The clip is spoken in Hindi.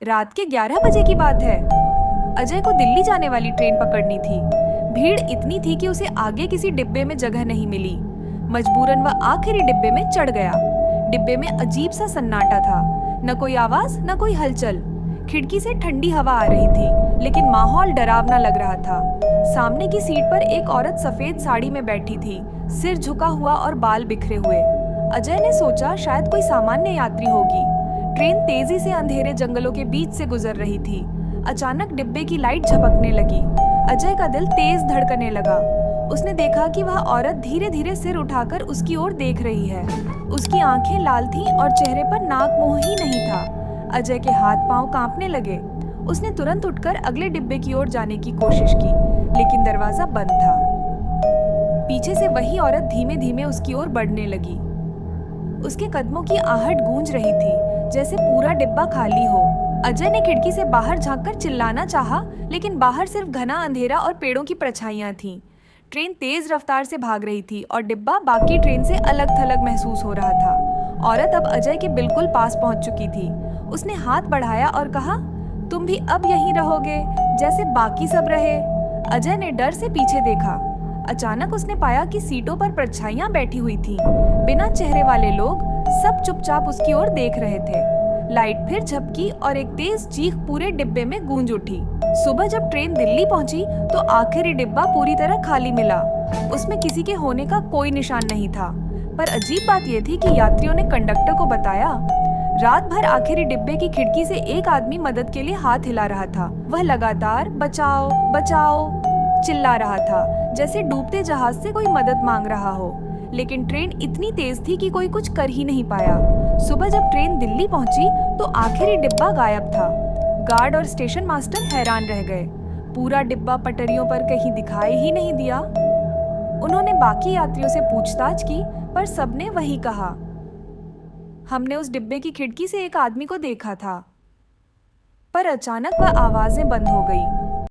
रात के 11 बजे की बात है। अजय को दिल्ली जाने वाली ट्रेन पकड़नी थी। भीड़ इतनी थी कि उसे आगे किसी डिब्बे में जगह नहीं मिली। मजबूरन वह आखिरी डिब्बे में चढ़ गया। डिब्बे में अजीब सा सन्नाटा था, न कोई आवाज न कोई हलचल। खिड़की से ठंडी हवा आ रही थी, लेकिन माहौल डरावना लग रहा था। सामने की सीट पर एक औरत सफेद साड़ी में बैठी थी, सिर झुका हुआ और बाल बिखरे हुए। अजय ने सोचा शायद कोई सामान्य यात्री होगी। ट्रेन तेजी से अंधेरे जंगलों के बीच से गुजर रही थी। अचानक डिब्बे की लाइट झपकने लगी। अजय का दिल तेज धड़कने लगा। उसने देखा कि वह औरत धीरे धीरे सिर उठाकर उसकी ओर देख रही है। उसकी आंखें लाल थीं और चेहरे पर नाकमुंह ही नहीं था। अजय के हाथ पांव कांपने लगे। उसने तुरंत उठकर अगले डिब्बे की ओर जाने की कोशिश की, लेकिन दरवाजा बंद था। पीछे से वही औरत धीमे धीमे उसकी ओर बढ़ने लगी। उसके कदमों की आहट गूंज रही थी, जैसे पूरा डिब्बा खाली हो। अजय ने खिड़की से बाहर झांककर चिल्लाना चाहा, लेकिन बाहर सिर्फ घना अंधेरा और पेड़ों की परछाइयां थीं। ट्रेन तेज रफ्तार से भाग रही थी और डिब्बा बाकी ट्रेन से अलग थलग महसूस हो रहा था। औरत अब अजय के बिल्कुल पास पहुंच चुकी थी। उसने हाथ बढ़ाया और कहा, तुम भी अब यहीं रहोगे जैसे बाकी सब रहे। अजय ने डर से पीछे देखा। अचानक उसने पाया कि सीटों पर परछाइयां बैठी हुई थीं। बिना चेहरे वाले लोग सब चुपचाप उसकी ओर देख रहे थे। लाइट फिर झपकी और एक तेज चीख पूरे डिब्बे में गूंज उठी। सुबह जब ट्रेन दिल्ली पहुंची तो आखिरी डिब्बा पूरी तरह खाली मिला। उसमें किसी के होने का कोई निशान नहीं था। पर अजीब बात यह थी कि यात्रियों ने कंडक्टर को बताया। रात भर आखिरी डिब्बे की खिड़की से एक आदमी मदद के लिए हाथ हिला रहा था। वह लगातार बचाओ बचाओ चिल्ला रहा था, जैसे डूबते जहाज से कोई मदद मांग रहा हो। लेकिन ट्रेन इतनी तेज थी कि कोई कुछ कर ही नहीं पाया। सुबह जब ट्रेन दिल्ली पहुंची तो आखिरी डिब्बा गायब था। गार्ड और स्टेशन मास्टर हैरान रह गए। पूरा डिब्बा पटरियों पर कहीं दिखाई ही नहीं दिया। उन्होंने बाकी यात्रियों से पूछताछ की, पर सबने वही कहा, हमने उस डिब्बे की खिड़की से एक आदमी को देखा था। पर अचानक वह आवाजें बंद हो गई।